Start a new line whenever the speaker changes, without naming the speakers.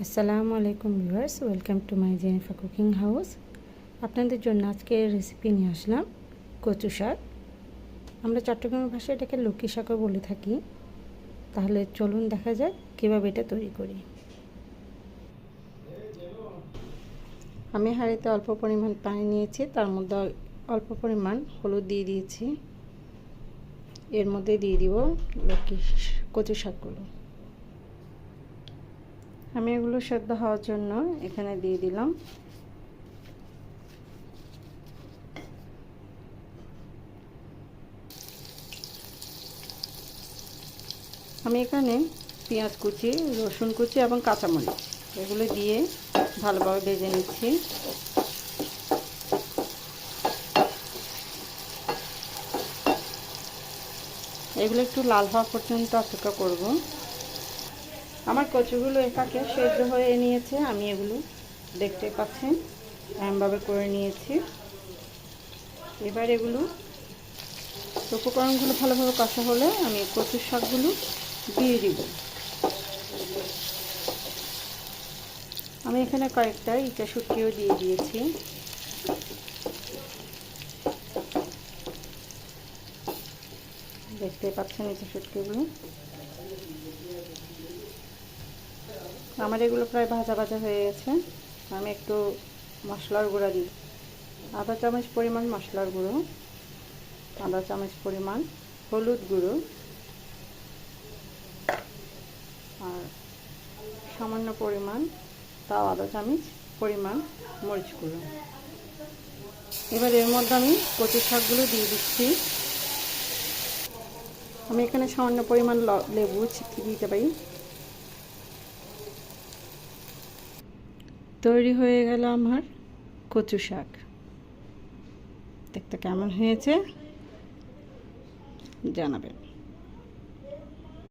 আসসালামু আলাইকুম viewers, welcome to my Jenifa cooking house. আপনাদের জন্য আজকে রেসিপি নিয়ে আসলাম কচু শাক। আমরা চট্টগ্রামের ভাষায় এটাকে লক্ষ্মী শাকও বলে থাকি। তাহলে চলুন দেখা যাক কীভাবে এটা তৈরি করি। আমি হাঁড়িতে অল্প পরিমাণ পানি নিয়েছি, তার মধ্যে অল্প পরিমাণ হলুদ দিয়ে দিয়েছি। এর মধ্যে দিয়ে দিব কচু শাকগুলো। আমি এগুলো সেদ্ধ হওয়ার জন্য এখানে দিয়ে দিলাম। আমি এখানে পেঁয়াজ কুচি, রসুন কুচি এবং কাঁচামরিচ এগুলো দিয়ে ভালোভাবে ভেজে নিচ্ছি। এগুলো একটু লাল হওয়া পর্যন্ত অপেক্ষা করব। আমার কচুগুলো একাকে সেদ্ধ হয়ে নিয়েছে। আমি এগুলো দেখতে পাচ্ছেন এমনভাবে করে নিয়েছি। এবার এগুলো উপকরণগুলো ভালোভাবে কষা হলে আমি কচুর শাকগুলো দিয়ে দিব। আমি এখানে কয়েকটা ইটা শুটকিও দিয়ে দিয়েছি। দেখতে পাচ্ছেন ইটা শুটকিগুলো। আমার এগুলো প্রায় ভাজা ভাজা হয়ে গেছে। আমি একটু মশলার গুঁড়া দিই। আধা চামচ পরিমাণ মশলার গুঁড়ো, আধা চামচ পরিমাণ হলুদ গুঁড়ো আর সামান্য পরিমাণ, তাও আধা চামচ পরিমাণ মরিচ গুঁড়ো। এবার এর মধ্যে আমি কচু শাকগুলো দিয়ে দিচ্ছি। আমি এখানে সামান্য পরিমাণ লেবু চিপে দিতে পারি। তৈরি হয়ে গেল আমার কচু শাক। দেখতে কেমন হয়েছে জানাবেন।